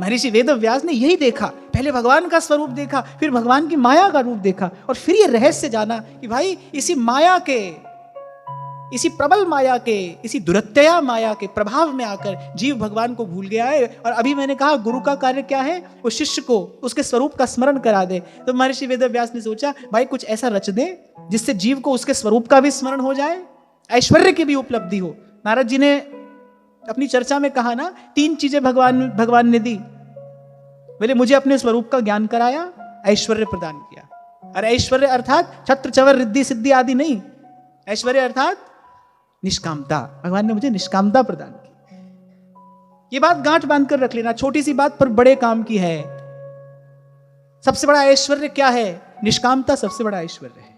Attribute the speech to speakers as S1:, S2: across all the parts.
S1: महर्षि वेदव्यास ने यही देखा, पहले भगवान का स्वरूप देखा, फिर भगवान की माया का रूप देखा, और फिर ये रहस्य जाना कि भाई इसी माया के, इसी प्रबल माया के, इसी दुरत्यया माया के प्रभाव में आकर जीव भगवान को भूल गया है। और अभी मैंने कहा गुरु का कार्य क्या है, वो शिष्य को उसके स्वरूप का स्मरण करा दे। तो महर्षि वेदव्यास ने सोचा भाई कुछ ऐसा रच दे जिससे जीव को उसके स्वरूप का भी स्मरण हो जाए, ऐश्वर्य की भी उपलब्धि हो। नारद जी ने अपनी चर्चा में कहा ना, 3 चीजें भगवान ने दी। बोले मुझे अपने स्वरूप का ज्ञान कराया, ऐश्वर्य प्रदान किया। अरे ऐश्वर्य अर्थात छत्र चवर रिद्धि सिद्धि आदि नहीं, ऐश्वर्य अर्थात निष्कामता। भगवान ने मुझे निष्कामता प्रदान की। ये बात गांठ बांध कर रख लेना, छोटी सी बात पर बड़े काम की है। सबसे बड़ा ऐश्वर्य क्या है? निष्कामता सबसे बड़ा ऐश्वर्य है।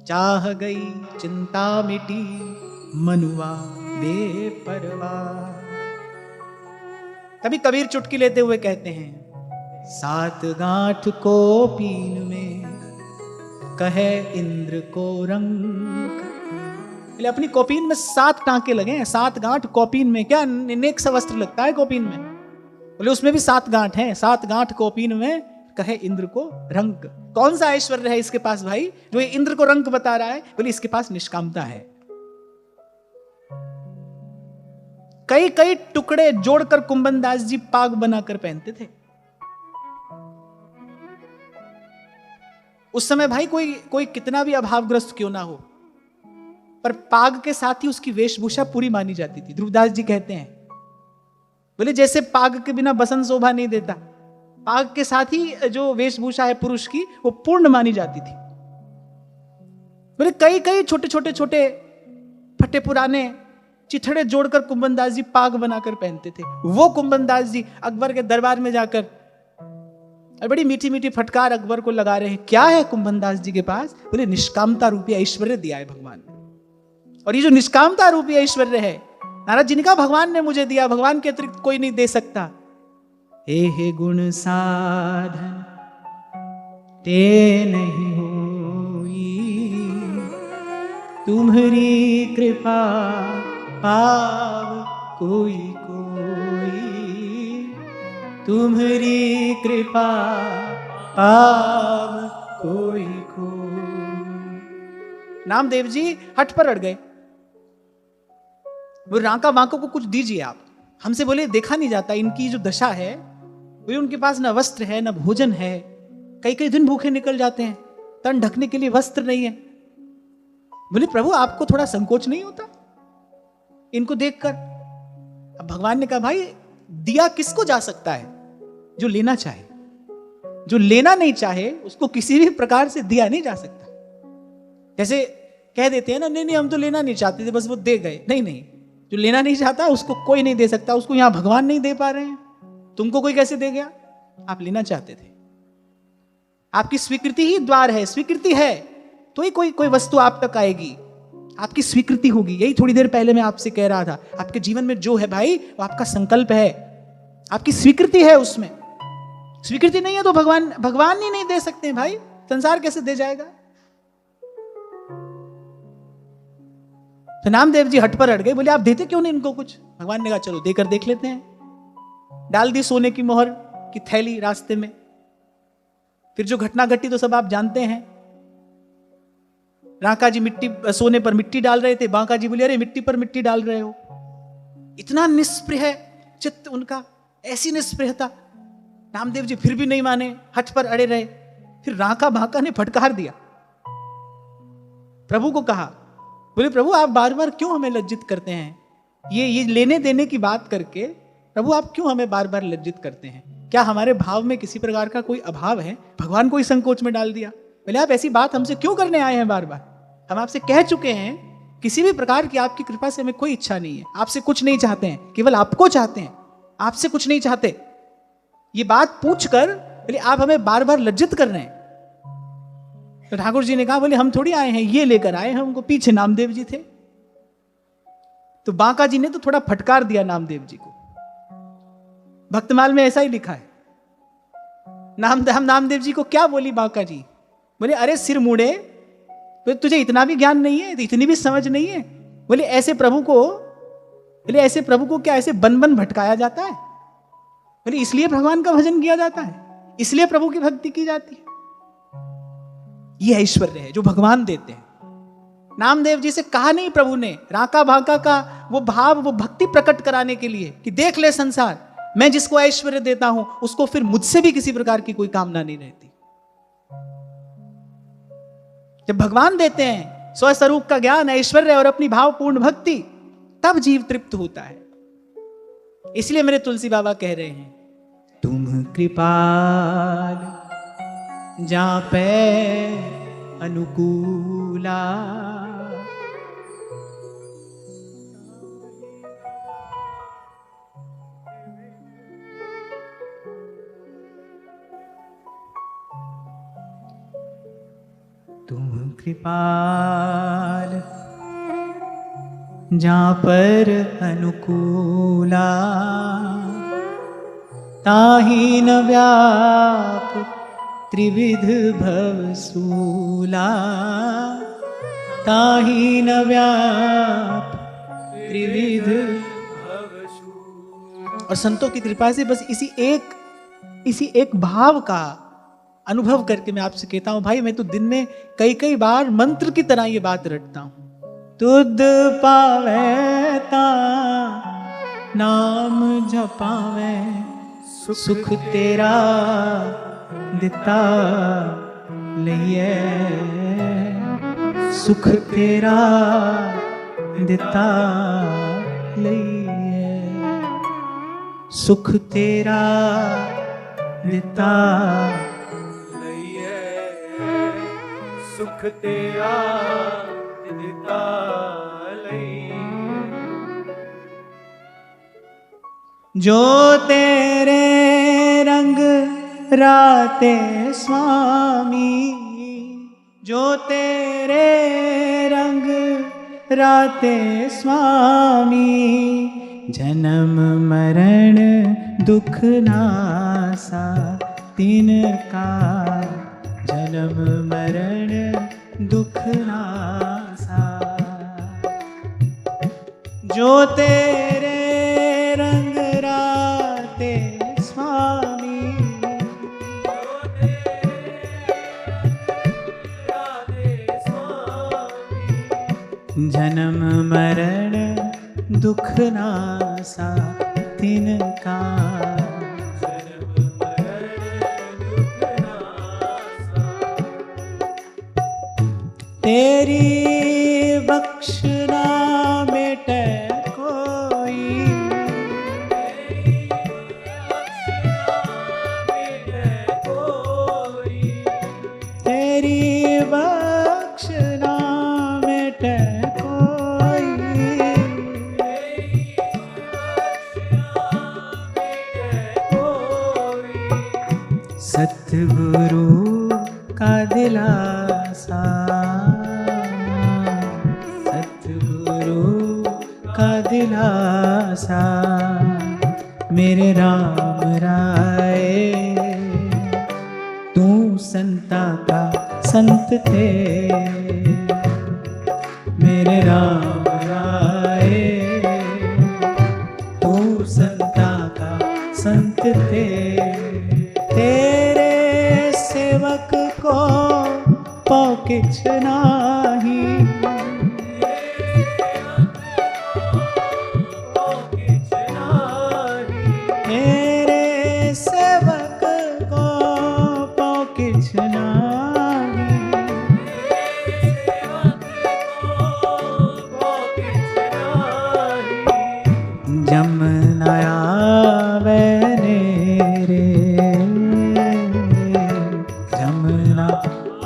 S1: चाह गई चिंता मिटी मनुआ बेपरवाह। कभी कबीर चुटकी लेते हुए कहते हैं, 7 गांठ को पीन में कहे इंद्र को रंग। अपनी कौपीन में 7 टांके लगे हैं, 7 गांठ कौपीन में। क्या नेक सा वस्त्र लगता है कौपीन में? बोले उसमें भी 7 गांठ हैं, 7 गांठ कौपीन में कहे इंद्र को रंग। कौन सा ऐश्वर्य है इसके पास भाई जो ये इंद्र को रंग बता रहा है? बोले इसके पास निष्कामता है। कई कई टुकड़े जोड़कर कुंभनदास जी पाग बनाकर पहनते थे। उस समय भाई कोई कितना भी अभावग्रस्त क्यों ना हो, पर पाग के साथ ही उसकी वेशभूषा पूरी मानी जाती थी। ध्रुवदास जी कहते हैं, बोले जैसे पाग के बिना बसंत शोभा नहीं देता, पाग के साथ ही जो वेशभूषा है पुरुष की वो पूर्ण मानी जाती थी। बोले कई कई छोटे छोटे छोटे फटे पुराने चिथड़े जोड़कर कुंभनदास जी पाग बनाकर पहनते थे। वो कुंभनदास जी अकबर के दरबार में जाकर और बड़ी मीठी मीठी फटकार अकबर को लगा रहे हैं। क्या है कुंभनदास जी के पास? बोले निष्कामता रूपी ऐश्वर्य दिया है भगवान ने। और ये जो निष्कामता रूपी ऐश्वर्य है, नारद जी ने कहा भगवान ने मुझे दिया, भगवान के अतिरिक्त कोई नहीं दे सकता। हे गुण साधन ते नहीं होई, तुम्हारी कृपा पाव कोई कोई, तुम्हारी कृपा पाव कोई कोई। नामदेव जी हट पर अड़ गए। वो रांका वांको को कुछ दीजिए आप। हमसे बोले देखा नहीं जाता इनकी जो दशा है, वो उनके पास न वस्त्र है न भोजन है, कई कई दिन भूखे निकल जाते हैं, तन ढकने के लिए वस्त्र नहीं है। बोले प्रभु आपको थोड़ा संकोच नहीं होता इनको देखकर? अब भगवान ने कहा भाई दिया किसको जा सकता है? जो लेना चाहे। जो लेना नहीं चाहे उसको किसी भी प्रकार से दिया नहीं जा सकता। जैसे कह देते हैं ना, नहीं नहीं हम तो लेना नहीं चाहते थे, बस वो दे गए। नहीं नहीं, जो लेना नहीं चाहता उसको कोई नहीं दे सकता। उसको यहां भगवान नहीं दे पा रहे हैं, तुमको कोई कैसे दे गया? आप लेना चाहते थे। आपकी स्वीकृति ही द्वार है। स्वीकृति है तो ही कोई वस्तु आप तक आएगी, आपकी स्वीकृति होगी। यही थोड़ी देर पहले मैं आपसे कह रहा था, आपके जीवन में जो है भाई वो आपका संकल्प है, आपकी स्वीकृति है। उसमें स्वीकृति नहीं है तो भगवान ही नहीं दे सकते भाई, संसार कैसे दे जाएगा? तो नामदेव जी हट पर अड़ गए। बोले आप देते क्यों नहीं इनको कुछ? भगवान ने कहा चलो देकर देख लेते हैं। डाल दी सोने की मोहर की थैली रास्ते में। फिर जो घटना घटी तो सब आप जानते हैं। रांका जी सोने पर मिट्टी डाल रहे थे। बांका जी बोले अरे मिट्टी पर मिट्टी डाल रहे हो। इतना निष्प्रिय चित्त उनका, ऐसी निष्प्रियता। नामदेव जी फिर भी नहीं माने, हट पर अड़े रहे। फिर रांका बांका ने फटकार दिया, प्रभु को कहा, बोले प्रभु आप बार बार क्यों हमें लज्जित करते हैं? ये लेने देने की बात करके प्रभु आप क्यों हमें बार बार लज्जित करते हैं? क्या हमारे भाव में किसी प्रकार का कोई अभाव है? भगवान को ही संकोच में डाल दिया। बोले आप ऐसी बात हमसे क्यों करने आए हैं? बार बार हम आपसे कह चुके हैं किसी भी प्रकार की आपकी कृपा से हमें कोई इच्छा नहीं है, आपसे कुछ नहीं चाहते हैं, केवल आपको चाहते हैं, आपसे कुछ नहीं चाहते। ये बात पूछकर बोले आप हमें बार बार लज्जित कर रहे हैं। तो ठाकुर जी ने कहा बोले हम थोड़ी आए हैं ये लेकर आए हैं, हमको पीछे नामदेव जी थे। तो बांका जी ने तो थोड़ा फटकार दिया नामदेव जी को। भक्तमाल में ऐसा ही लिखा है। नामदेव जी को क्या बोली बांका जी? बोले अरे सिर मुड़े, तो तुझे इतना भी ज्ञान नहीं है, इतनी भी समझ नहीं है? बोले ऐसे प्रभु को क्या ऐसे बन बन भटकाया जाता है? बोले इसलिए भगवान का भजन किया जाता है, इसलिए प्रभु की भक्ति की जाती है। यह ऐश्वर्य है जो भगवान देते हैं। नामदेव जी से कहा नहीं प्रभु ने, राका भाका का वो भाव, वो भक्ति प्रकट कराने के लिए कि देख ले संसार, मैं जिसको ऐश्वर्य देता हूं उसको फिर मुझसे भी किसी प्रकार की कोई कामना नहीं रहती। जब भगवान देते हैं स्वस्वरूप का ज्ञान, ऐश्वर्य और अपनी भावपूर्ण भक्ति, तब जीव तृप्त होता है। इसलिए मेरे तुलसी बाबा कह रहे हैं, तुम कृपाल जा पे अनुकूला, तुम कृपाल जहाँ पर अनुकूला, ताहि न व्याप त्रिविध भवसूला, ताहि न व्याप त्रिविध भवसूला। और संतों की कृपा से बस इसी एक भाव का अनुभव करके मैं आपसे कहता हूं, भाई मैं तो दिन में कई बार मंत्र की तरह ये बात रटता हूं। तुद पावे ता नाम जपावे, सुख तेरा दिता लइए, सुख तेरा दिता लइए, सुख तेरा दिता लइए, सुख तेरा दिता लइए। जो तेरे रंग राते स्वामी, जो तेरे रंग राते स्वामी, जन्म मरण दुख नासा तिनका, जन्म मरण दुख नासा। जो तेरे रंग राते स्वामी, जन्म मरण दुख नासा तिनका, जन्म मरण दुख नासा। तेरी बख्शना बेटे कोई, तेरी बख्शना बेटे कोई, तेरी बख्शना बेटे कोई, तेरी बख्शना बेटे कोई। सतगुरु का दिलासा, सतगुरु का दिलासा, मेरे राम राय तू संता का संत थे, मेरे राम राय तू संता का संत थे। तेरे सेवक को पौकिछ नाही, मेरे सेवक को पौकिछ नाही, जमुना आवे नेरे, जमुना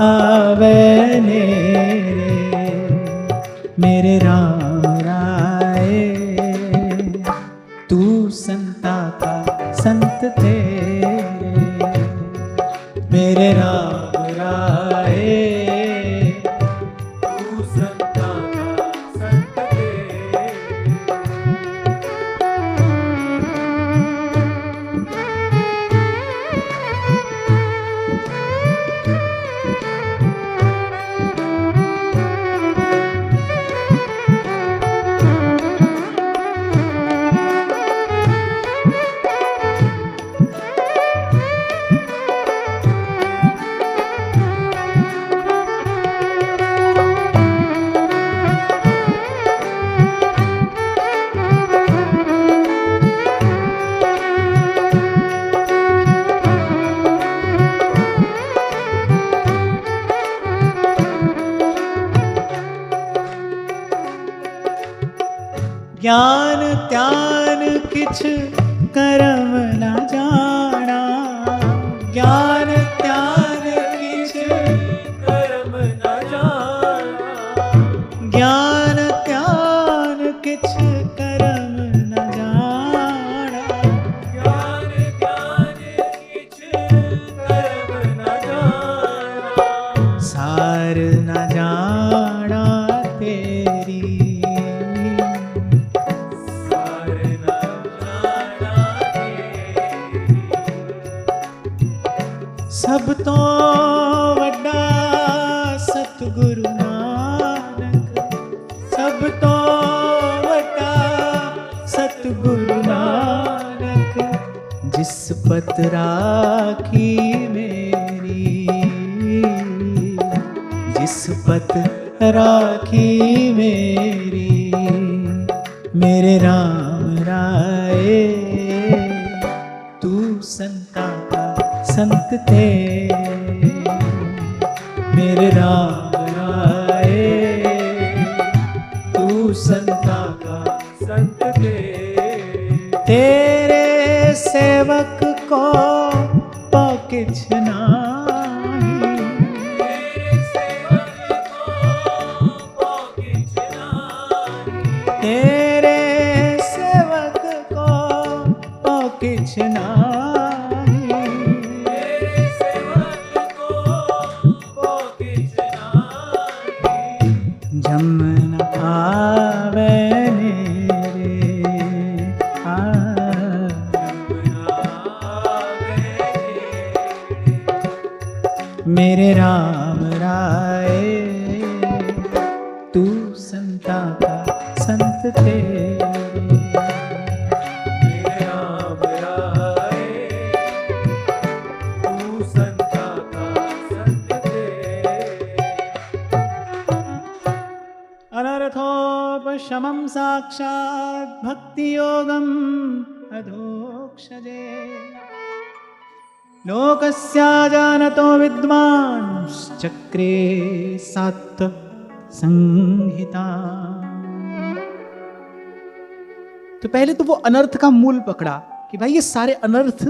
S1: आवे नेरे, मेरे राम राय तू संता का संत तेरे, मेरे राम राय तू संता का संत तेरे। ज्ञान त्यान किछ करम न जाना, ज्ञान त्यान किछ
S2: करम न जाना,
S1: ज्ञान त्यान किछ करम न जाना,
S2: ज्ञान ज्ञान किछ करम न जाना,
S1: सार न जाना तेरी,
S2: सार न जाना तेरी,
S1: सब तो वड्डा सतगुरु नानक, सब तो वड्डा सतगुरु नानक, जिस पत राखी मेरी, जिस पत राखी मेरी, मेरे राम राय तू संता का संत तेरे, मेरे राम राय तू संता का
S2: संत
S1: तेरे सेवक को पकिछ नाही,
S2: तेरे सेवक को पकिछ नाही,
S1: तेरे सेवक को पकिछ नाही,
S2: तेरे सेवक को पकिछ नाही,
S1: जम न आवे नेरे, मेरे राम राय तू संता का संत तेरे,
S2: मेरे राम राय तू संता का संत तेरे,
S1: अनर्थोपशमं साक्षात् भक्ति योगम अधोक्षजे, लोकस्या जानतो विद्वान् चक्रे सात संहिता। तो पहले तो वो अनर्थ का मूल पकड़ा कि भाई ये सारे अनर्थ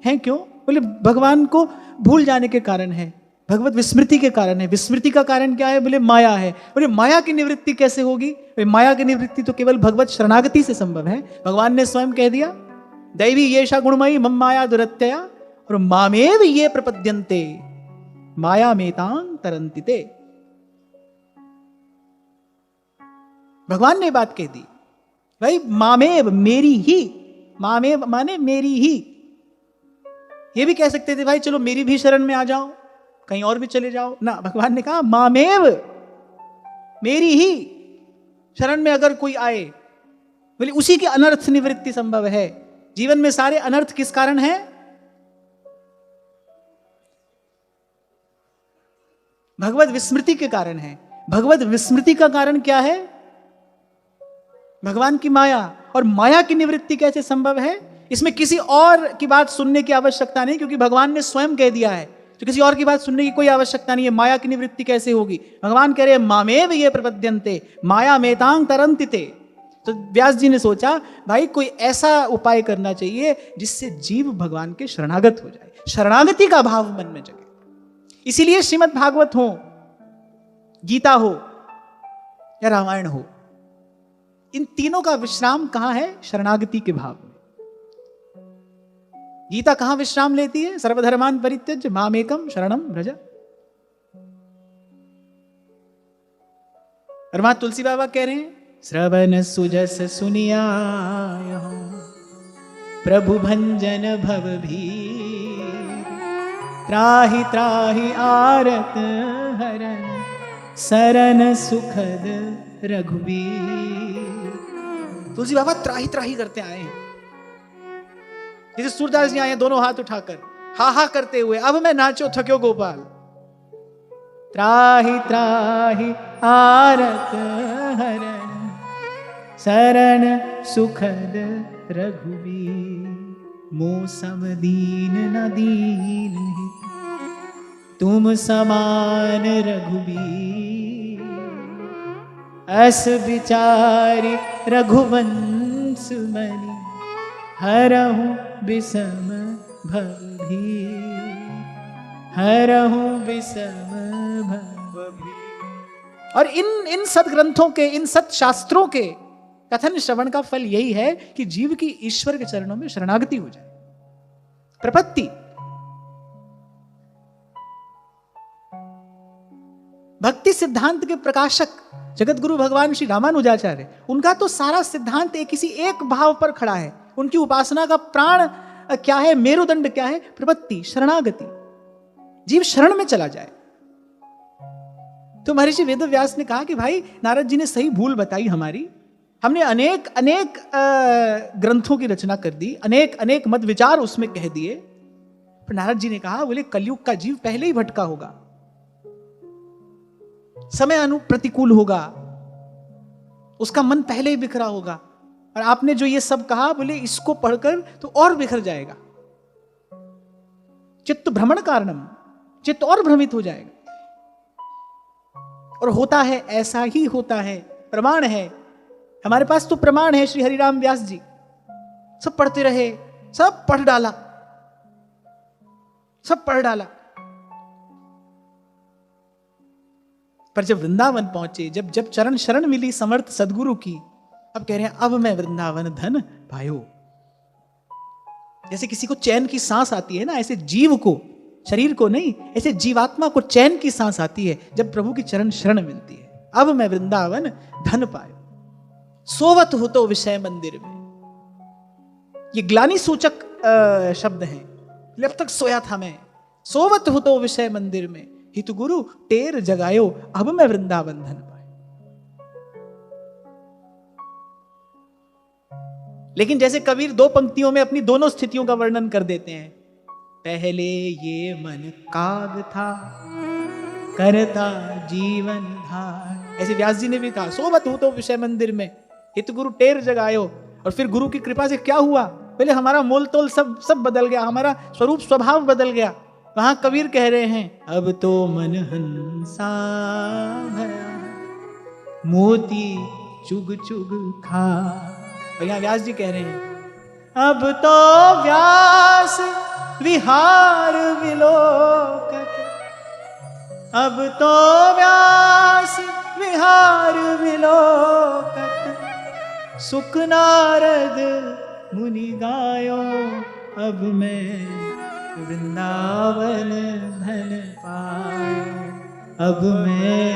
S1: हैं क्यों? बोले भगवान को भूल जाने के कारण है, भगवत विस्मृति के कारण है। विस्मृति का कारण क्या है? बोले माया है। बोले माया की निवृत्ति कैसे होगी? माया की निवृत्ति तो केवल भगवत शरणागति से संभव है। भगवान ने स्वयं कह दिया दैवी येषा गुणमयी मम माया दुरत्यया और मामेव ये प्रपद्यन्ते माया मेतां तरन्ति। भगवान ने बात कह दी भाई मामेव मेरी ही, मामेव माने मेरी ही। ये भी कह सकते थे भाई चलो मेरी भी शरण में आ जाओ, कहीं और भी चले जाओ ना। भगवान ने कहा मामेव मेरी ही शरण में अगर कोई आए, बोले उसी की अनर्थ निवृत्ति संभव है। जीवन में सारे अनर्थ किस कारण है? भगवत विस्मृति के कारण है। भगवत विस्मृति का कारण क्या है? भगवान की माया। और माया की निवृत्ति कैसे संभव है? इसमें किसी और की बात सुनने की आवश्यकता नहीं, क्योंकि भगवान ने स्वयं कह दिया है, तो किसी और की बात सुनने की कोई आवश्यकता नहीं है। माया की निवृत्ति कैसे होगी? भगवान कह रहे हैं मामेव ये प्रपद्यन्ते माया मेतांग तरन्ति ते। तो व्यास जी ने सोचा भाई कोई ऐसा उपाय करना चाहिए जिससे जीव भगवान के शरणागत हो जाए, शरणागति का भाव मन में जगे। इसीलिए श्रीमद् भागवत हो, गीता हो या रामायण हो, इन तीनों का विश्राम कहां है? शरणागति के भाव में। गीता कहां विश्राम लेती है? सर्वधर्मान परित्यज्य मामेकम शरणम व्रज। और वहां तुलसी बाबा कह रहे हैं श्रवण सुजस सुनियाय प्रभु भंजन भव भी, त्राहि त्राहि आरत हरन सरन सुखद रघुबीर। तुलसी बाबा त्राही त्राही करते आए हैं, जैसे सूरदास जी आए हैं दोनों हाथ उठाकर हा हा करते हुए, अब मैं नाचो थक्यो गोपाल। त्राही त्राही आरत हरन शरण सुखद रघुबीर, मौसम दीन न दीन तुम समान रघुबीर, अस विचारी रघुवंश मणि हरहु विषम भवभी, हरहु विषम भवभी। और इन सदग्रंथों के, इन सत शास्त्रों के कथन श्रवण का फल यही है कि जीव की ईश्वर के चरणों में शरणागति हो जाए, प्रपत्ति। भक्ति सिद्धांत के प्रकाशक जगत गुरु भगवान श्री रामानुजाचार्य, उनका तो सारा सिद्धांत किसी एक भाव पर खड़ा है। उनकी उपासना का प्राण क्या है, मेरुदंड क्या है? प्रपत्ति, शरणागति। जीव शरण में चला जाए। तो महर्षि वेदव्यास ने कहा कि भाई नारद जी ने सही भूल बताई हमारी, हमने अनेक अनेक ग्रंथों की रचना कर दी, अनेक अनेक मत विचार उसमें कह दिए। पर नारद जी ने कहा, बोले कलयुग का जीव पहले ही भटका होगा, समय अनुप्रतिकूल होगा, उसका मन पहले ही बिखरा होगा। और आपने जो ये सब कहा, बोले इसको पढ़कर तो और बिखर जाएगा, चित्त भ्रमण कारणम, चित्त और भ्रमित हो जाएगा। और होता है, ऐसा ही होता है, प्रमाण है हमारे पास। तो प्रमाण है, श्री हरिराम व्यास जी सब पढ़ते रहे, सब पढ़ डाला, सब पढ़ डाला। पर जब वृंदावन पहुंचे, जब जब चरण शरण मिली समर्थ सदगुरु की, अब कह रहे हैं अब मैं वृंदावन धन पायो। जैसे किसी को चैन की सांस आती है ना, ऐसे जीव को, शरीर को नहीं, ऐसे जीवात्मा को चैन की सांस आती है जब प्रभु की चरण शरण मिलती है। अब मैं वृंदावन धन पायो, सोवत हो तो विषय मंदिर में। ये ग्लानि सूचक शब्द हैं, जब तक सोया था मैं, सोवत हो तो विषय मंदिर में, हितु गुरु टेर जगायो, अब मैं वृंदावन धन पायो। लेकिन जैसे कबीर दो पंक्तियों में अपनी दोनों स्थितियों का वर्णन कर देते हैं, पहले ये मन काग था, करता जीवन धार। ऐसे व्यास जी ने भी कहा, सोवत हो तो विषय मंदिर में, हित गुरु टेर जगायो। और फिर गुरु की कृपा से क्या हुआ, पहले हमारा मोल तोल सब बदल गया, हमारा स्वरूप स्वभाव बदल गया। वहां कबीर कह रहे हैं, अब तो मन हंसा भया, मोती चुग चुग खा। और यहाँ व्यास जी कह रहे हैं, अब तो व्यास विहार विलोकत, अब तो व्यास विहार विलोकत, सुख नारद मुनि गायो, अब मैं वृंदावन धन पायो, अब मैं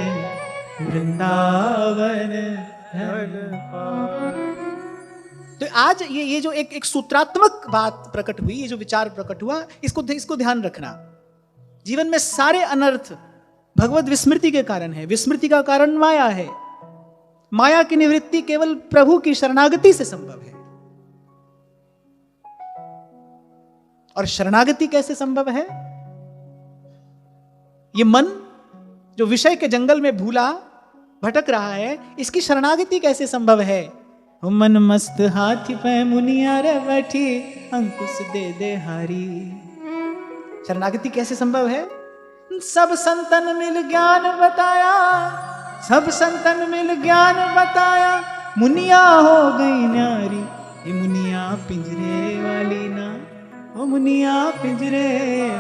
S1: वृंदावन धन पायो। तो आज ये जो एक सूत्रात्मक बात प्रकट हुई, ये जो विचार प्रकट हुआ, इसको ध्यान रखना। जीवन में सारे अनर्थ भगवत विस्मृति के कारण है। विस्मृति का कारण माया है। माया की निवृत्ति केवल प्रभु की शरणागति से संभव है। और शरणागति कैसे संभव है? ये मन जो विषय के जंगल में भूला भटक रहा है, इसकी शरणागति कैसे संभव है? मन मस्त हाथी पे मुनिया रे बैठी, अंकुश दे दे हारी। शरणागति कैसे संभव है? सब संतन मिल ज्ञान बताया, सब संतन मिल ज्ञान बताया, मुनिया हो गई न्यारी। ये मुनिया पिंजरे वाली ना, ओ मुनिया पिंजरे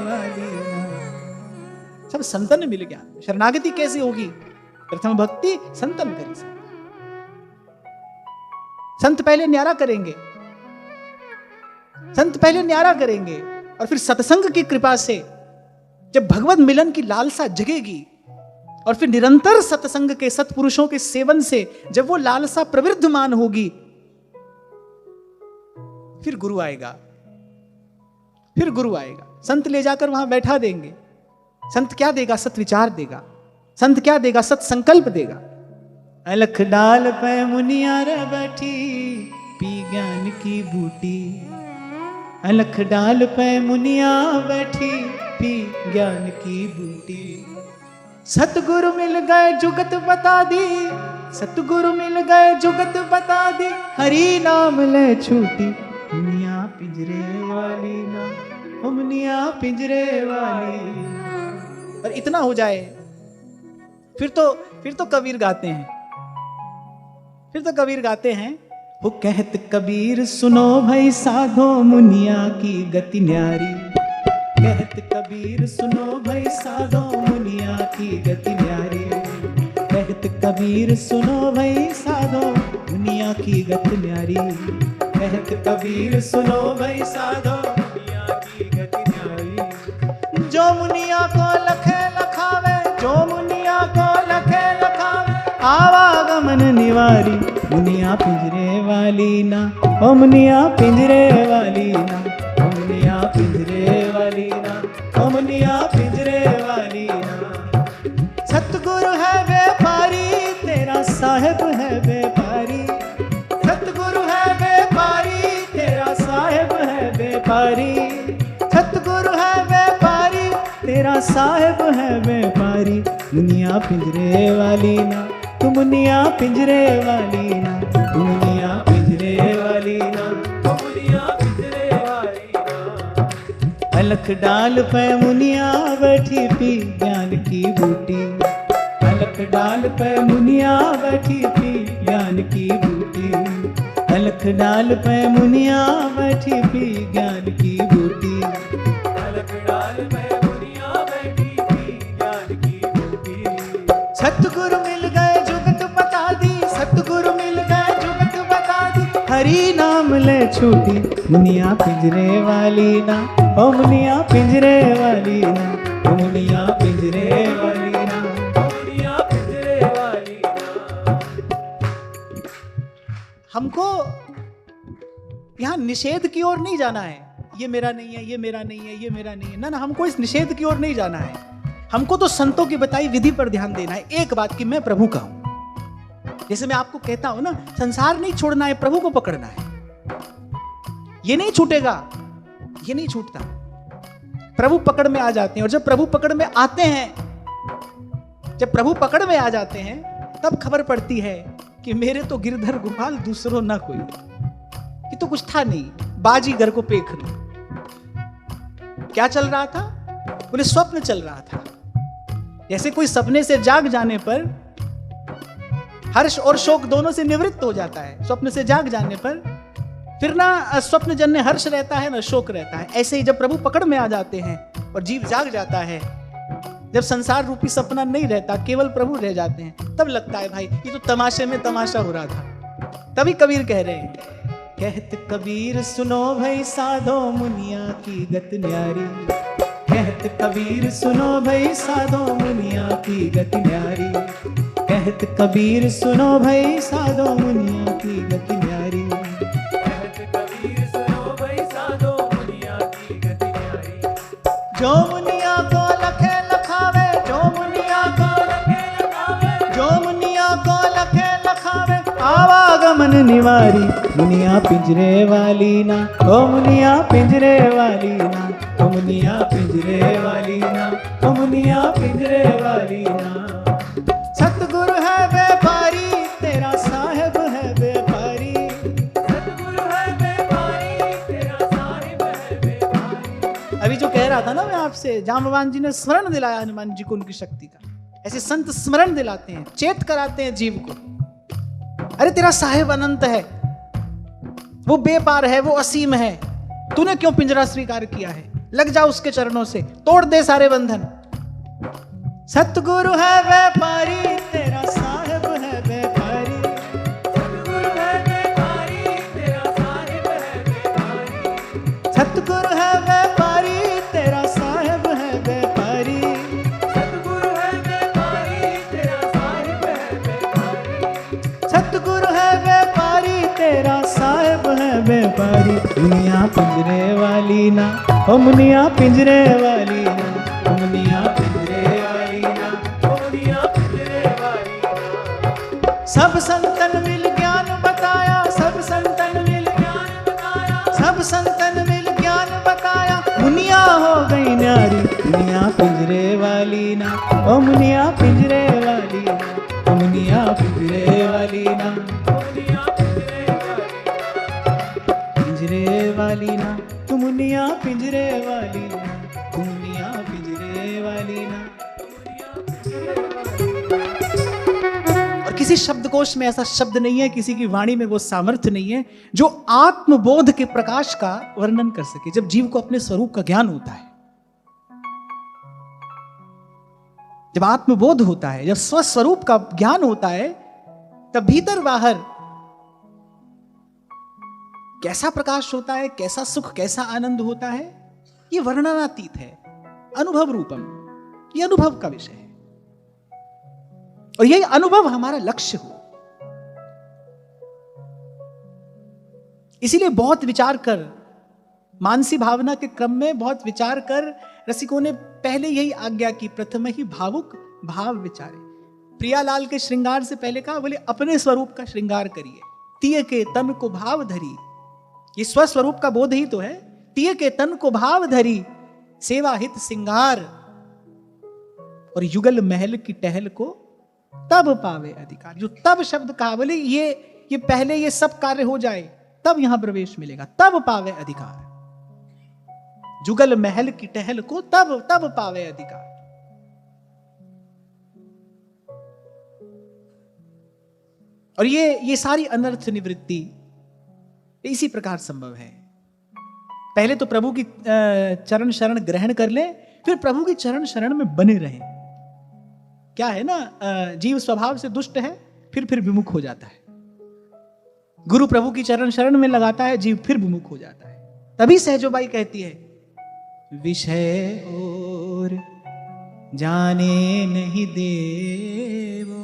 S1: वाली ना। सब संतन मिल ज्ञान। शरणागति कैसे होगी? प्रथम भक्ति संतन करी। संत पहले न्यारा करेंगे, संत पहले न्यारा करेंगे, और फिर सत्संग की कृपा से जब भगवत मिलन की लालसा जगेगी, और फिर निरंतर सत्संग के सत्पुरुषों के सेवन से जब वो लालसा प्रवृद्धमान होगी, फिर गुरु आएगा, फिर गुरु आएगा। संत ले जाकर वहां बैठा देंगे। संत क्या देगा? सत विचार देगा। संत क्या देगा? सत संकल्प देगा। अलख डाल पे मुनिया रे बैठी, पी ज्ञान की बूटी। अलख डाल पे मुनिया बैठी, पी ज्ञान की बूटी। सतगुरु मिल गए जुगत बता दी, सतगुरु मिल गए जुगत बता दी, हरि नाम ले छूटी। मुनिया पिंजरे वाली ना, ओ मुनिया पिंजरे वाली। और इतना हो जाए, फिर तो कबीर गाते हैं, फिर तो कबीर गाते हैं, वो कहत कबीर सुनो भाई साधो मुनिया की गति न्यारी। कहत कबीर सुनो भाई साधो मुनिया की गति न्यारी। कहत कबीर सुनो भाई साधो मुनिया की गति न्यारी। कहत कबीर सुनो भाई साधो मुनिया की गति न्यारी। जो मुनिया को लखे लखावे, जो मुनिया को लखे लखावे, आवागमन निवारी। मुनिया पिंजरे वाली ना, ओ मुनिया पिंजरे वाली ना, ओ मुनिया पिंजरे वाली ना, ओ मुनिया पिंजरे वाली ना। सतगुरु है व्यापारी, तेरा साहिब है व्यापारी। सतगुरु है व्यापारी, तेरा साहिब है व्यापारी। सतगुरु है व्यापारी, तेरा साहिब है व्यापारी। मुनिया पिंजरे वाली ना, तू मुनिया पिंजरे वाली ना, तू मुनिया पिंजरे वाली ना, तू मुनिया पिंजरे वाली ना। अलख डाल पे मुनिया बैठी पी ज्ञान की बूटी। अलख डाल पे मुनिया बैठी पी ज्ञान की बूटी। अलख डाल पे मुनिया बैठी पी ज्ञान की बूटी। अलख डाल पे मुनिया बैठी पी ज्ञान की बूटी। सतगुरु मिल गए जुगत बता दी, सतगुरु मिल गए जुगत बता दी। हरि नाम ले छूटी, मुनिया पिंजरे वाली ना, ओ मुनिया पिंजरे वाली ना, ओ मुनिया पिंजरे वाली ना, ओ मुनिया पिंजरे वाली ना। हमको यहाँ निषेध की ओर नहीं जाना है, ये मेरा नहीं है, ये मेरा नहीं है, ये मेरा नहीं है, ना ना, हमको इस निषेध की ओर नहीं जाना है। हमको तो संतों की बताई विधि पर ध्यान देना है। एक बात कि मैं प्रभु का हूं। जैसे मैं आपको कहता हूं ना, संसार नहीं छोड़ना है, प्रभु को पकड़ना है। ये नहीं छूटेगा, ये नहीं छूटता। प्रभु पकड़ में आ जाते हैं, और जब प्रभु पकड़ में आते हैं, जब प्रभु पकड़ में आ जाते हैं, तब खबर पड़ती है कि मेरे तो गिरधर गोपाल दूसरों ना कोई, ये तो कुछ था नहीं, बाजीगर को पेख लो। क्या चल रहा था? बोले स्वप्न चल रहा था। जैसे कोई सपने से जाग जाने पर हर्ष और शोक दोनों से निवृत्त हो जाता है, स्वप्न से जाग जाने पर फिर ना स्वप्न जन्य हर्ष रहता है ना शोक रहता है। ऐसे ही जब प्रभु पकड़ में आ जाते हैं और जीव जाग जाता है, जब संसार रूपी सपना नहीं रहता, केवल प्रभु रह जाते हैं, तब लगता है भाई ये तो तमाशे में तमाशा हो रहा था। तभी कबीर कह रहे हैं, कहत कबीर सुनो भाई साधो मुनिया की गत न्यारी। कहत कबीर सुनो भाई साधो मुनिया की गति न्यारी। कहत कबीर सुनो भाई साधो मुनिया की गति न्यारी। कहत कबीर सुनो भाई साधो मुनिया की गति न्यारी। जो मुनिया को लखे लखावे, जो मुनिया को लखे लखावे, जो मुनिया को लखे लखावे, आवागमन निवारी। मुनिया पिंजरे वाली ना, ओ मुनिया पिंजरे वाली ना, ओ मुनिया पिंजरे वाली ना, ओ मुनिया पिंजरे वाली ना। सतगुरु है व्यापारी, तेरा साहिब है व्यापारी। सतगुरु है व्यापारी, तेरा साहिब है व्यापारी। अभी जो कह रहा था ना मैं आपसे, जाम्बवान जी ने स्मरण दिलाया हनुमान जी को उनकी शक्ति का। ऐसे संत स्मरण दिलाते हैं, चेत कराते हैं जीव को। अरे तेरा साहिब अनंत है, वो बेपार है, वो असीम है, तूने क्यों पिंजरा स्वीकार किया है? लग जा उसके चरणों से, तोड़ दे सारे बंधन। सतगुरु है व्यापारी, तेरा साहिब है व्यापारी। सतगुरु है व्यापारी, तेरा साहिब है व्यापारी। सतगुरु है व्यापारी, तेरा साहिब है व्यापारी। सतगुरु है व्यापारी, तेरा साहिब है व्यापारी। सतगुरु है व्यापारी, तेरा साहिब है व्यापारी। मुनिया पिंजरे वाली ना, ओ मुनिया पिंजरे वाली ना, ओ मुनिया पिंजरे वाली ना, ओ मुनिया पिंजरे वाली ना। सब संतन मिल ज्ञान बताया, सब संतन मिल ज्ञान बताया, सब संतन मिल ज्ञान बताया। मुनिया हो गई न्यारी। मुनिया पिंजरे वाली ना, ओ मुनिया पिंजरे वाली ना, ओ मुनिया पिंजरे वाली ना, ओ मुनिया पिंजरे वाली ना, तू मुनिया पिंजरे वाली ना, तू मुनिया पिंजरे वाली ना। और किसी किसी शब्दकोश में ऐसा शब्द नहीं है, किसी की वाणी में वो सामर्थ्य नहीं है जो आत्मबोध के प्रकाश का वर्णन कर सके। जब जीव को अपने स्वरूप का ज्ञान होता है, जब आत्मबोध होता है, जब स्वस्वरूप का ज्ञान होता है, तब भीतर बाहर कैसा प्रकाश होता है, कैसा सुख, कैसा आनंद होता है, ये वर्णनातीत है, अनुभव रूपम, ये अनुभव का विषय है। और यही अनुभव हमारा लक्ष्य हो। इसीलिए बहुत विचार कर, मानसी भावना के क्रम में बहुत विचार कर रसिकों ने पहले यही आज्ञा की, प्रथम ही भावुक भाव विचारे। प्रियालाल के श्रृंगार से पहले कहा, बोले अपने स्वरूप का श्रृंगार करिए, तिय के तन को भाव धरी। ये स्वस्वरूप का बोध ही तो है। तिय के तन को भाव धरी, सेवा हित सिंगार, और युगल महल की टहल को तब पावे अधिकार। जो तब शब्द कहा, बोले ये पहले ये सब कार्य हो जाए, तब यहां प्रवेश मिलेगा, तब पावे अधिकार। जुगल महल की टहल को तब पावे अधिकार। और ये सारी अनर्थ निवृत्ति इसी प्रकार संभव है। पहले तो प्रभु की चरण शरण ग्रहण कर ले, फिर प्रभु की चरण शरण में बने रहें। क्या है ना, जीव स्वभाव से दुष्ट है, फिर विमुख हो जाता है। गुरु प्रभु की चरण शरण में लगाता है, जीव फिर विमुख हो जाता है। तभी सहजोबाई कहती है, विषय और जाने नहीं देवो।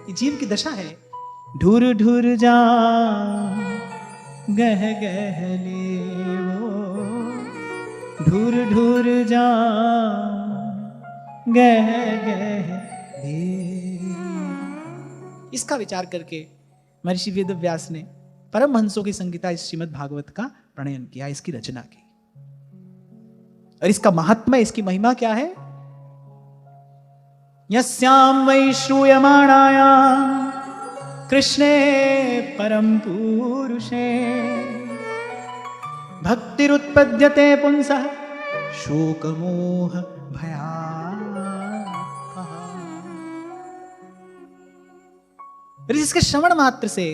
S1: ये जीव की दशा है। ढूर ढूर जा गह गह लेवो, ढूर ढूर जा गह गह लेवो। इसका विचार करके महर्षि वेद व्यास ने परमहंसों की संगीता इस श्रीमद् भागवत का प्रणयन किया, इसकी रचना की। और इसका महात्म्य, इसकी महिमा क्या है? यस्याम वै श्रूयमाणायां कृष्णे परम पुरुषे भक्तिरुत्पद्यते पुंसः शोकमोह भयापहा। जिसके श्रवण मात्र से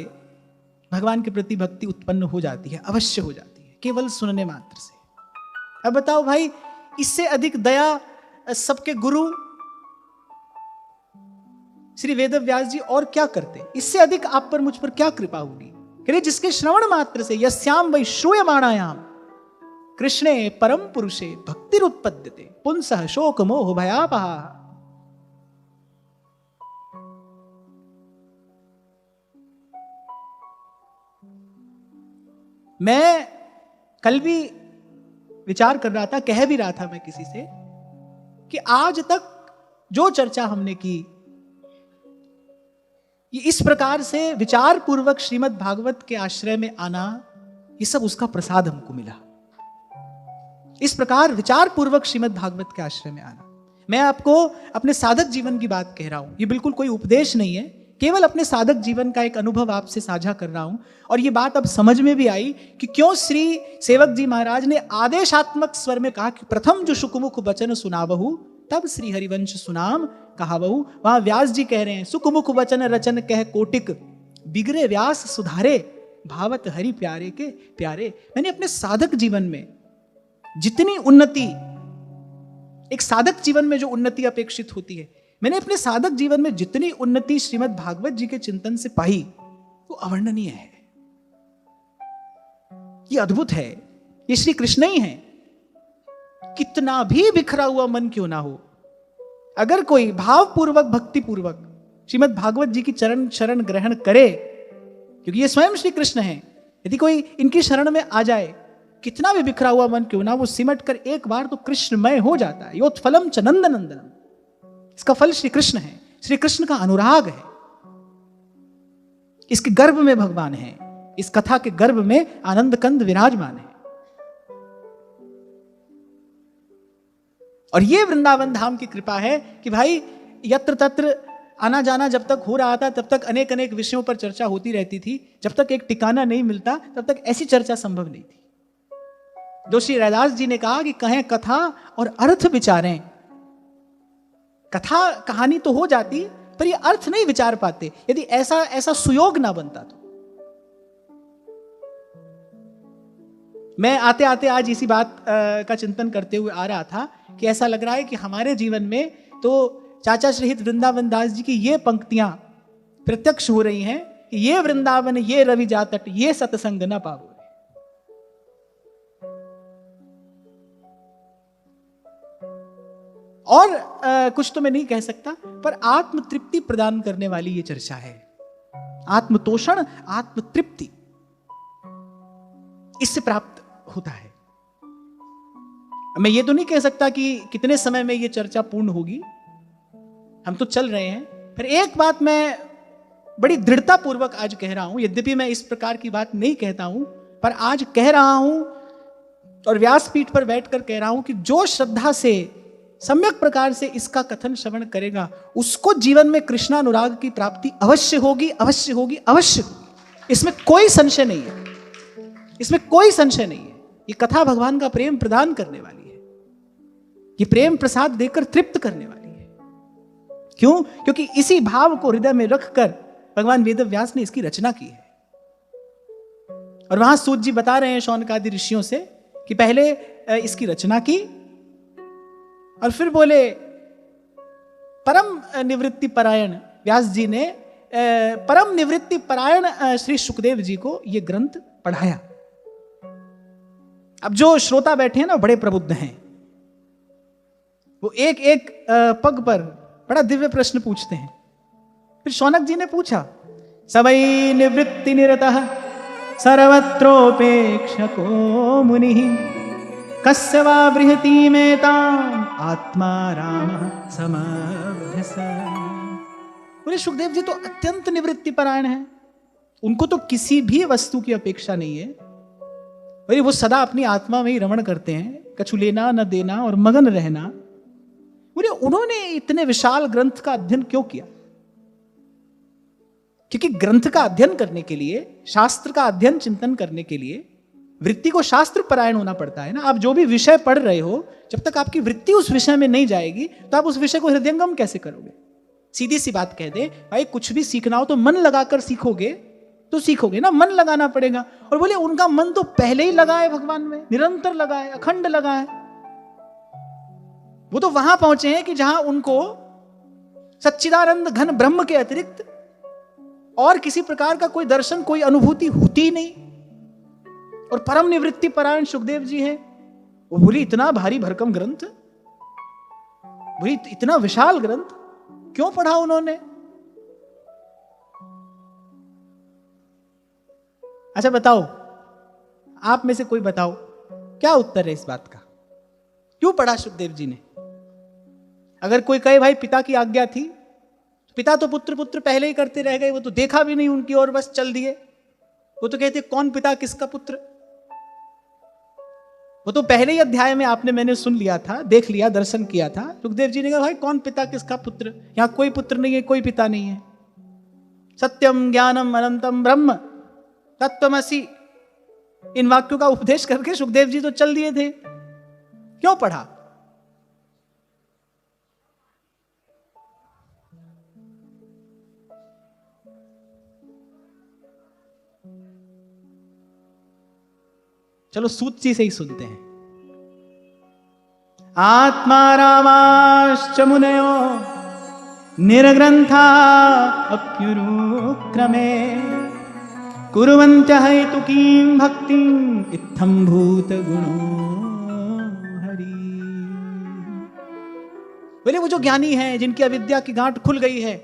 S1: भगवान के प्रति भक्ति उत्पन्न हो जाती है, अवश्य हो जाती है, केवल सुनने मात्र से। अब बताओ भाई, इससे अधिक दया सबके गुरु श्री वेद व्यास जी और क्या करते? इससे अधिक आप पर, मुझ पर क्या कृपा होगी? कह जिसके श्रवण मात्र से यस्याम वै श्रूयमाणायाम कृष्णे परम पुरुषे भक्तिरुत्पद्यते पुंसः शोक मोह भयापहा। मैं कल भी विचार कर रहा था, कह भी रहा था मैं किसी से, कि आज तक जो चर्चा हमने की, ये इस प्रकार से विचार पूर्वक श्रीमद् भागवत के आश्रय में आना, ये सब उसका प्रसाद हमको मिला। इस प्रकार विचार पूर्वक श्रीमद् भागवत के आश्रय में आना। मैं आपको अपने साधक जीवन की बात कह रहा हूं, ये बिल्कुल कोई उपदेश नहीं है, केवल अपने साधक जीवन का एक अनुभव आपसे साझा कर रहा हूं। और ये बात अब समझ में भी आई कि क्यों श्री सेवक जी महाराज ने आदेशात्मक स्वर में कहा कि प्रथम जो सुखमुख वचन सुनावहु, तब श्री हरिवंश सुनाम कहावहु। वहां व्यास जी कह रहे हैं, सुखमुख वचन रचन कह कोटिक, बिगड़े व्यास सुधारे, भावत हरि प्यारे के प्यारे। मैंने अपने साधक जीवन में जितनी उन्नति, एक साधक जीवन में जो उन्नति अपेक्षित होती है, मैंने अपने साधक जीवन में जितनी उन्नति श्रीमद् भागवत जी के चिंतन से पाई, वो अवर्णनीय है। ये अद्भुत है, ये श्री कृष्ण ही है। कितना भी बिखरा हुआ मन क्यों ना हो, अगर कोई भावपूर्वक, भक्ति पूर्वक श्रीमद् भागवत जी की चरण शरण ग्रहण करे, क्योंकि ये स्वयं श्री कृष्ण है, यदि कोई इनकी शरण में आ जाए, कितना भी बिखरा हुआ मन क्यों ना, वो सिमट कर एक बार तो कृष्णमय हो जाता है। योत्फलम च नंदनंदनम, इसका फल श्री कृष्ण है, श्री कृष्ण का अनुराग है। इसके गर्भ में भगवान है, इस कथा के गर्भ में आनंद कंद विराजमान है। और ये वृंदावन धाम की कृपा है कि भाई यत्र तत्र आना जाना जब तक हो रहा था, तब तक अनेक अनेक विषयों पर चर्चा होती रहती थी। जब तक एक ठिकाना नहीं मिलता, तब तक ऐसी चर्चा संभव नहीं थी। जो श्री रैदास जी ने कहा कि कहें कथा और अर्थ विचारें, कथा कहानी तो हो जाती, पर ये अर्थ नहीं विचार पाते। यदि ऐसा ऐसा सुयोग ना बनता तो। मैं आते आते आज इसी बात का चिंतन करते हुए आ रहा था कि ऐसा लग रहा है कि हमारे जीवन में तो चाचा श्रीहित वृंदावन दास जी की ये पंक्तियां प्रत्यक्ष हो रही हैं कि ये वृंदावन ये रवि जातट ये सतसंग न पावो। और कुछ तो मैं नहीं कह सकता, पर आत्म तृप्ति प्रदान करने वाली ये चर्चा है। आत्मतोषण, आत्म तृप्ति इससे प्राप्त होता है। मैं ये तो नहीं कह सकता कि कितने समय में ये चर्चा पूर्ण होगी, हम तो चल रहे हैं। फिर एक बात मैं बड़ी दृढ़ता पूर्वक आज कह रहा हूं, यद्यपि मैं इस प्रकार की बात नहीं कहता हूं, पर आज कह रहा हूं और व्यासपीठ पर बैठकर कह रहा हूं कि जो श्रद्धा से सम्यक प्रकार से इसका कथन श्रवण करेगा उसको जीवन में कृष्णानुराग की प्राप्ति अवश्य होगी, अवश्य होगी, अवश्य होगी। इसमें कोई संशय नहीं है, इसमें कोई संशय नहीं है। ये कथा भगवान का प्रेम प्रदान करने वाली है, ये प्रेम प्रसाद देकर तृप्त करने वाली है। क्यों? क्योंकि इसी भाव को हृदय में रखकर भगवान वेदव्यास ने इसकी रचना की है। और वहां सूत जी बता रहे हैं शौनक आदि ऋषियों से कि पहले इसकी रचना की और फिर बोले परम निवृत्ति परायण व्यास जी ने परम निवृत्ति परायण श्री सुखदेव जी को यह ग्रंथ पढ़ाया। अब जो श्रोता बैठे हैं ना बड़े प्रबुद्ध हैं, वो एक एक पग पर बड़ा दिव्य प्रश्न पूछते हैं। फिर शौनक जी ने पूछा, सबई निवृत्ति निरतः सर्वत्रोपेक्षको मुनिः कस्य वा बृहति मेताम् आत्मा रामः समभ्यसत्। बोले सुखदेव जी तो अत्यंत निवृत्ति परायण है, उनको तो किसी भी वस्तु की अपेक्षा नहीं है। बोले वो सदा अपनी आत्मा में ही रमण करते हैं, कछु लेना न देना और मगन रहना। बोले उन्होंने इतने विशाल ग्रंथ का अध्ययन क्यों किया? क्योंकि ग्रंथ का अध्ययन करने के लिए, शास्त्र का अध्ययन चिंतन करने के लिए वृत्ति को शास्त्र परायण होना पड़ता है ना। आप जो भी विषय पढ़ रहे हो, जब तक आपकी वृत्ति उस विषय में नहीं जाएगी तो आप उस विषय को हृदयंगम कैसे करोगे? सीधी सी बात कह दे भाई, कुछ भी सीखना हो तो मन लगाकर सीखोगे तो सीखोगे ना, मन लगाना पड़ेगा। और बोले उनका मन तो पहले ही लगा है भगवान में, निरंतर लगा है, अखंड लगा है। वो तो वहां पहुंचे हैं कि जहां उनको सच्चिदानंद घन ब्रह्म के अतिरिक्त और किसी प्रकार का कोई दर्शन, कोई अनुभूति होती ही नहीं। और परम निवृत्ति परायण सुखदेव जी हैं। वो बोली इतना भारी भरकम ग्रंथ, बोली इतना विशाल ग्रंथ क्यों पढ़ा उन्होंने? अच्छा बताओ, आप में से कोई बताओ क्या उत्तर है इस बात का? क्यों पढ़ा सुखदेव जी ने? अगर कोई कहे भाई पिता की आज्ञा थी, पिता तो पुत्र पुत्र पहले ही करते रह गए, वो तो देखा भी नहीं उनकी ओर, बस चल दिए। वो तो कहते कौन पिता किसका पुत्र, वो तो पहले ही अध्याय में आपने मैंने सुन लिया था, देख लिया, दर्शन किया था। सुखदेव जी ने कहा भाई कौन पिता किसका पुत्र, यहां कोई पुत्र नहीं है, कोई पिता नहीं है। सत्यम ज्ञानम अनंतम ब्रह्म तत्वमसि, इन वाक्यों का उपदेश करके सुखदेव जी तो चल दिए थे। क्यों पढ़ा? चलो सूत जी से ही सुनते हैं। आत्मा रामाश्च मुनयो निर्ग्रंथा अप्युरुक्रमे कुर्वन्त्य हेतुकीं भक्तिं इत्थं भूत गुणो हरि। बोले वो जो ज्ञानी हैं, जिनकी अविद्या की गांठ खुल गई है,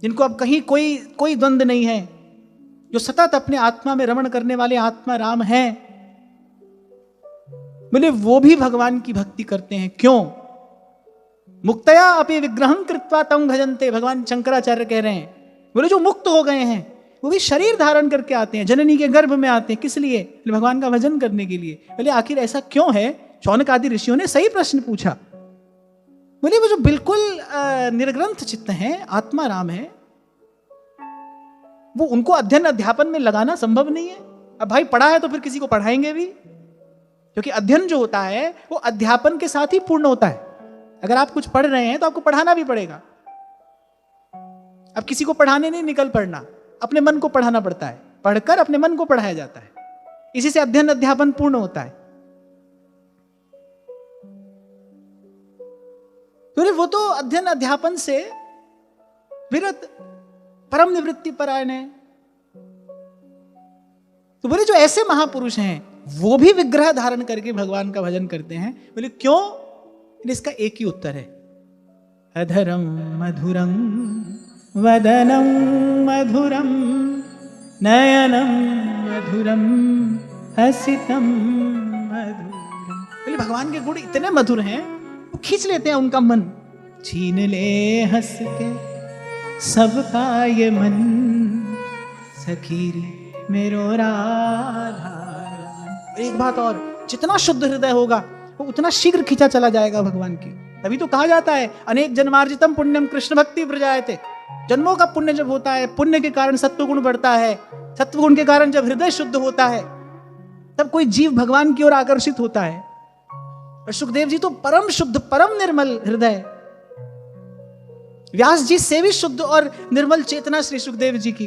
S1: जिनको अब कहीं कोई द्वंद नहीं है, जो सतत अपने आत्मा में रमण करने वाले आत्मा राम हैं, बोले वो भी भगवान की भक्ति करते हैं। क्यों? मुक्तया अपि विग्रहं कृत्वा तं भजन्ते, भगवान शंकराचार्य कह रहे हैं। बोले जो मुक्त हो गए हैं वो भी शरीर धारण करके आते हैं, जननी के गर्भ में आते हैं। किस लिए? भगवान का भजन करने के लिए। बोले आखिर ऐसा क्यों है? शौनक आदि ऋषियों ने सही प्रश्न पूछा। बोले वो जो बिल्कुल निर्ग्रंथ चित्त हैं, आत्मा राम है, वो उनको अध्ययन अध्यापन में लगाना संभव नहीं है। अब भाई पढ़ा है तो फिर किसी को पढ़ाएंगे भी, क्योंकि अध्ययन जो होता है वो अध्यापन के साथ ही पूर्ण होता है। अगर आप कुछ पढ़ रहे हैं तो आपको पढ़ाना भी पड़ेगा। अब किसी को पढ़ाने नहीं निकल पड़ना, अपने मन को पढ़ाना पड़ता है, पढ़कर अपने मन को पढ़ाया जाता है। इसी से अध्ययन अध्यापन पूर्ण होता है। तो वो तो अध्ययन अध्यापन से विरत परम निवृत्ति परायण है। तो बोले जो ऐसे महापुरुष हैं वो भी विग्रह धारण करके भगवान का भजन करते हैं। बोले क्यों? इसका एक ही उत्तर है, अधरम मधुरम वदनम मधुरम नयनम मधुरम हसितम मधुरम। बोले भगवान के गुण इतने मधुर हैं वो खींच लेते हैं उनका मन। छीन ले हंस के सबका ये मन, सखीरी मेरो राधा। एक बात और, जितना शुद्ध हृदय होगा वो उतना शीघ्र खींचा चला जाएगा भगवान की। तभी तो कहा जाता है अनेक जन्मार्जितम पुण्यम कृष्ण भक्ति प्रजायते। जन्मों का पुण्य जब होता है, पुण्य के कारण सत्वगुण बढ़ता है, सत्वगुण के कारण जब हृदय शुद्ध होता है तब कोई जीव भगवान की ओर आकर्षित होता है। और सुखदेव जी तो परम शुद्ध परम निर्मल हृदय, व्यास जी से भी शुद्ध और निर्मल चेतना श्री सुखदेव जी की।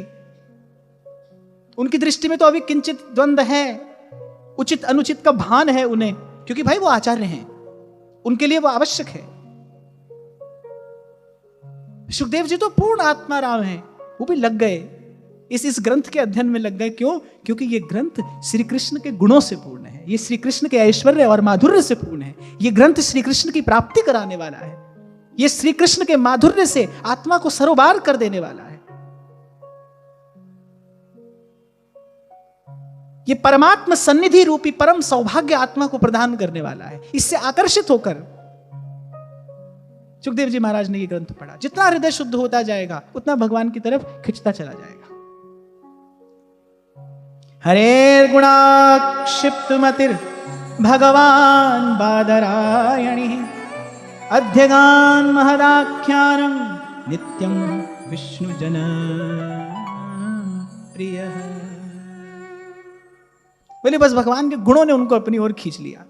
S1: उनकी दृष्टि में तो अभी किंचित द्वंद्व है, उचित अनुचित का भान है उन्हें, क्योंकि भाई वो आचार्य हैं, उनके लिए वो आवश्यक है। सुखदेव जी तो पूर्ण आत्माराम हैं, वो भी लग गए इस ग्रंथ के अध्ययन में लग गए। क्यों? क्योंकि ये ग्रंथ श्री कृष्ण के गुणों से पूर्ण है, ये श्री कृष्ण के ऐश्वर्य और माधुर्य से पूर्ण है। ये ग्रंथ श्री कृष्ण की प्राप्ति कराने वाला है, ये श्री कृष्ण के माधुर्य से आत्मा को सरोबार कर देने वाला है। ये परमात्मा सन्निधि रूपी परम सौभाग्य आत्मा को प्रदान करने वाला है। इससे आकर्षित होकर सुखदेव जी महाराज ने ये ग्रंथ पढ़ा। जितना हृदय शुद्ध होता जाएगा उतना भगवान की तरफ खिंचता चला जाएगा। हरे गुणाक्षिप्त मतिर भगवान बादरायणी, अध्यगान महदाख्यानम नित्यम विष्णु जन प्रिय। बोले बस भगवान के गुणों ने उनको अपनी ओर खींच लिया।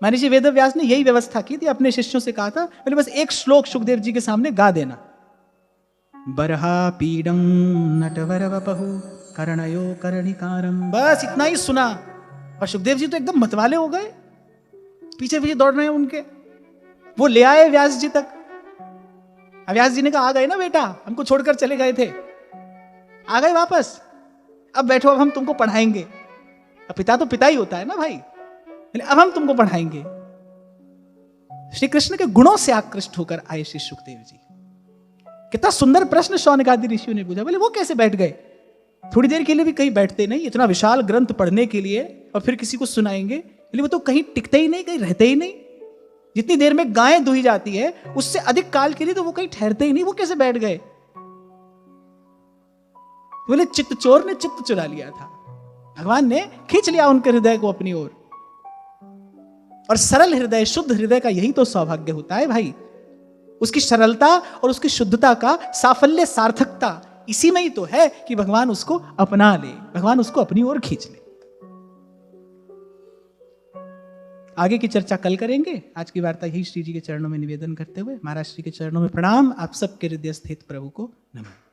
S1: महर्षि वेदव्यास ने यही व्यवस्था की थी, अपने शिष्यों से कहा था बोले बस एक श्लोक सुखदेव जी के सामने गा देना। बरहा पीडं नटवर वपहु कर्णयो कर्णिकारम, बस इतना ही सुना और सुखदेव जी तो एकदम मतवाले हो गए, पीछे पीछे दौड़ रहे हैं उनके। वो ले आए व्यास जी तक। व्यास जी ने कहा आ गए ना बेटा, हमको छोड़कर चले गए थे, आ गए वापस, अब बैठो, अब हम तुमको पढ़ाएंगे। अब पिता तो पिता ही होता है ना भाई, अब हम तुमको पढ़ाएंगे। श्री कृष्ण के गुणों से आकृष्ट होकर आए श्री सुखदेव जी। कितना सुंदर प्रश्न शौनकादि ऋषियों ने पूछा। बोले वो कैसे बैठ गए? थोड़ी देर के लिए भी कहीं बैठते नहीं, इतना विशाल ग्रंथ पढ़ने के लिए और फिर किसी को सुनाएंगे। बोले वो तो कहीं टिकते ही नहीं, कहीं रहते ही नहीं। जितनी देर में गायें दुही जाती है उससे अधिक काल के लिए तो वो कहीं ठहरते ही नहीं, वो कैसे बैठ गए? बोले चित्त चोर ने चित्त चुरा लिया था, भगवान ने खींच लिया उनके हृदय को अपनी ओर। और सरल हृदय, शुद्ध हृदय का यही तो सौभाग्य होता है भाई। उसकी सरलता और उसकी शुद्धता का साफल्य, सार्थकता इसी में ही तो है कि भगवान उसको अपना ले, भगवान उसको अपनी ओर खींच ले। आगे की चर्चा कल करेंगे। आज की वार्ता यही श्री जी के चरणों में निवेदन करते हुए महाराज श्री के चरणों में प्रणाम। आप सबके हृदय स्थित प्रभु को नमन।